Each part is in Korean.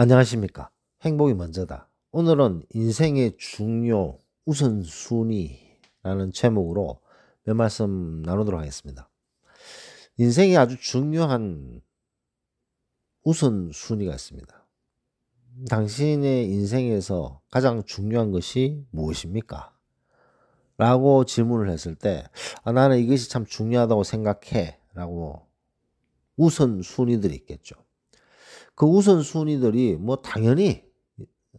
안녕하십니까. 행복이 먼저다. 오늘은 인생의 중요 우선순위라는 제목으로 몇 말씀 나누도록 하겠습니다. 인생에 아주 중요한 우선순위가 있습니다. 당신의 인생에서 가장 중요한 것이 무엇입니까? 라고 질문을 했을 때, 나는 이것이 참 중요하다고 생각해. 라고 우선순위들이 있겠죠. 그 우선순위들이 당연히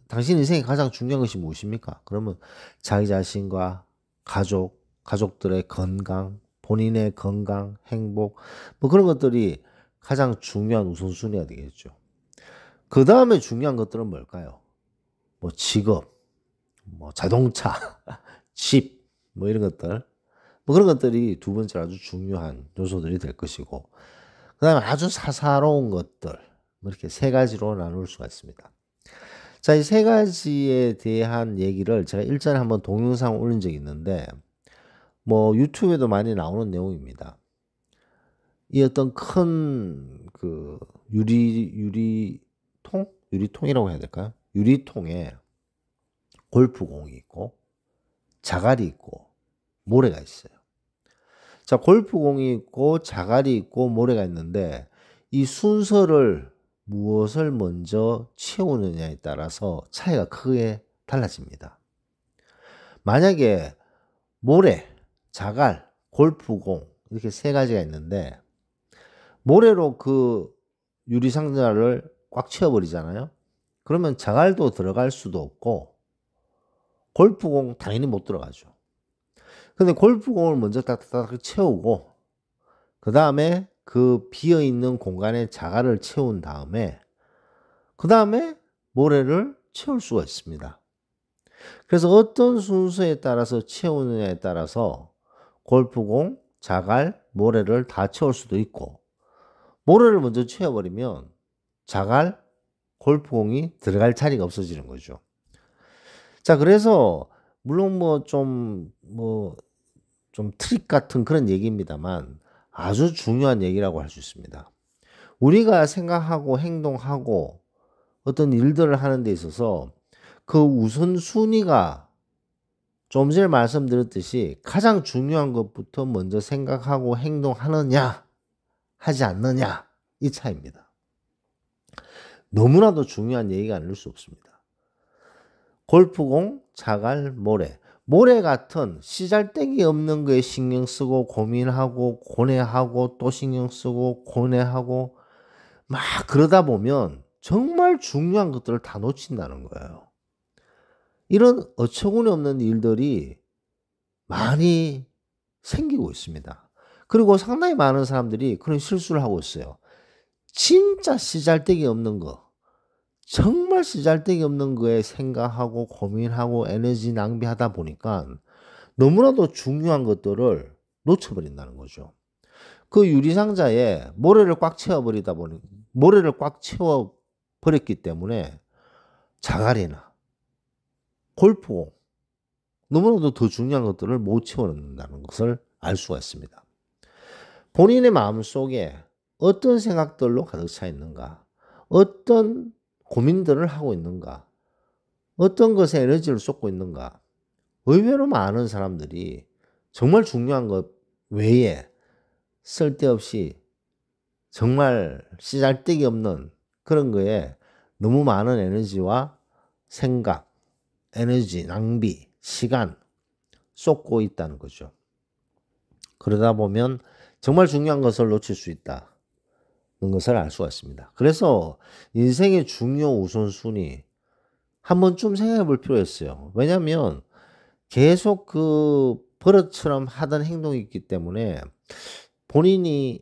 당신 인생에 가장 중요한 것이 무엇입니까? 그러면 자기 자신과 가족들의 건강, 본인의 건강, 행복, 그런 것들이 가장 중요한 우선순위가 되겠죠. 그 다음에 중요한 것들은 뭘까요? 직업, 자동차, 집, 이런 것들. 그런 것들이 두 번째로 아주 중요한 요소들이 될 것이고, 그 다음에 아주 사사로운 것들, 이렇게 세 가지로 나눌 수가 있습니다. 자, 이 세 가지에 대한 얘기를 제가 일전에 한번 동영상 올린 적이 있는데, 유튜브에도 많이 나오는 내용입니다. 이 어떤 큰 유리통이라고 해야 될까요? 유리통에 골프공이 있고, 자갈이 있고, 모래가 있어요. 자, 골프공이 있고, 자갈이 있고, 모래가 있는데, 이 순서를 무엇을 먼저 채우느냐에 따라서 차이가 크게 달라집니다. 만약에 모래, 자갈, 골프공 이렇게 세 가지가 있는데 모래로 그 유리상자를 꽉 채워버리잖아요. 그러면 자갈도 들어갈 수도 없고 골프공 당연히 못 들어가죠. 근데 골프공을 먼저 딱딱딱 채우고 그 다음에 그 비어있는 공간에 자갈을 채운 다음에 그 다음에 모래를 채울 수가 있습니다. 그래서 어떤 순서에 따라서 채우느냐에 따라서 골프공, 자갈, 모래를 다 채울 수도 있고 모래를 먼저 채워버리면 자갈, 골프공이 들어갈 자리가 없어지는 거죠. 자, 그래서 물론 좀 트릭 같은 그런 얘기입니다만 아주 중요한 얘기라고 할 수 있습니다. 우리가 생각하고 행동하고 어떤 일들을 하는 데 있어서 그 우선순위가 좀 전에 말씀드렸듯이 가장 중요한 것부터 먼저 생각하고 행동하느냐 하지 않느냐 이 차이입니다. 너무나도 중요한 얘기가 아닐 수 없습니다. 골프공, 자갈, 모래 같은 씨잘데기 없는 거에 신경 쓰고 고민하고 고뇌하고 또 신경 쓰고 고뇌하고 막 그러다 보면 정말 중요한 것들을 다 놓친다는 거예요. 이런 어처구니 없는 일들이 많이 생기고 있습니다. 그리고 상당히 많은 사람들이 그런 실수를 하고 있어요. 진짜 씨잘데기 없는 거, 정말 씨잘데기 없는 거에 생각하고 고민하고 에너지 낭비하다 보니까 너무나도 중요한 것들을 놓쳐버린다는 거죠. 그 유리상자에 모래를 꽉 채워버렸기 때문에 자갈이나 골프공, 너무나도 더 중요한 것들을 못 채워낸다는 것을 알 수가 있습니다. 본인의 마음속에 어떤 생각들로 가득 차 있는가, 어떤 고민들을 하고 있는가, 어떤 것에 에너지를 쏟고 있는가, 의외로 많은 사람들이 정말 중요한 것 외에 쓸데없이 정말 씨잘데기 없는 그런 거에 너무 많은 에너지와 생각, 에너지, 낭비, 시간 쏟고 있다는 거죠. 그러다 보면 정말 중요한 것을 놓칠 수 있다는 것을 알 수가 있습니다. 그래서 인생의 중요 우선순위 한 번쯤 생각해 볼 필요가 있어요. 왜냐하면 계속 그 버릇처럼 하던 행동이 있기 때문에 본인이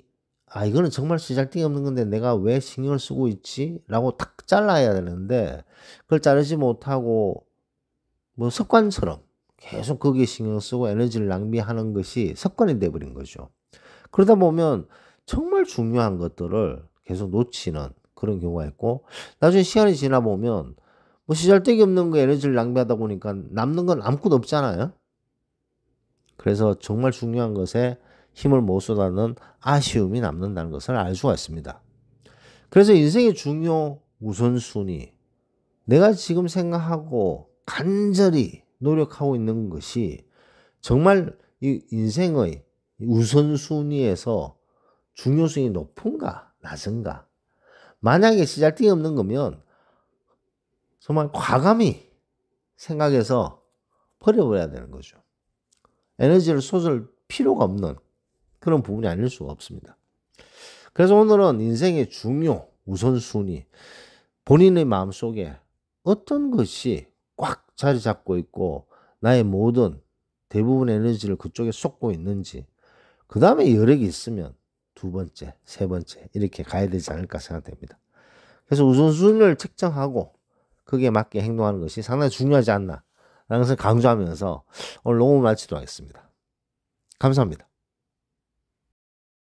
이거는 정말 씨잘데기 없는 건데 내가 왜 신경을 쓰고 있지? 라고 탁 잘라야 되는데 그걸 자르지 못하고 습관처럼 계속 거기에 신경 쓰고 에너지를 낭비하는 것이 습관이 돼버린 거죠. 그러다 보면 정말 중요한 것들을 계속 놓치는 그런 경우가 있고 나중에 시간이 지나 보면 씨잘데기 없는 거에 에너지를 낭비하다 보니까 남는 건 아무것도 없잖아요. 그래서 정말 중요한 것에 힘을 못 쏟아는 아쉬움이 남는다는 것을 알 수가 있습니다. 그래서 인생의 중요 우선순위, 내가 지금 생각하고 간절히 노력하고 있는 것이 정말 이 인생의 우선순위에서 중요성이 높은가, 낮은가. 만약에 쓰잘데없는 거면 정말 과감히 생각해서 버려버려야 되는 거죠. 에너지를 쏟을 필요가 없는 그런 부분이 아닐 수가 없습니다. 그래서 오늘은 인생의 중요, 우선순위, 본인의 마음속에 어떤 것이 꽉 자리 잡고 있고 나의 모든 대부분의 에너지를 그쪽에 쏟고 있는지, 그 다음에 여력이 있으면 두 번째, 세 번째 이렇게 가야 되지 않을까 생각됩니다. 그래서 우선순위를 책정하고 거기에 맞게 행동하는 것이 상당히 중요하지 않나 라는 것을 강조하면서 오늘 녹음을 마치도록 하겠습니다. 감사합니다.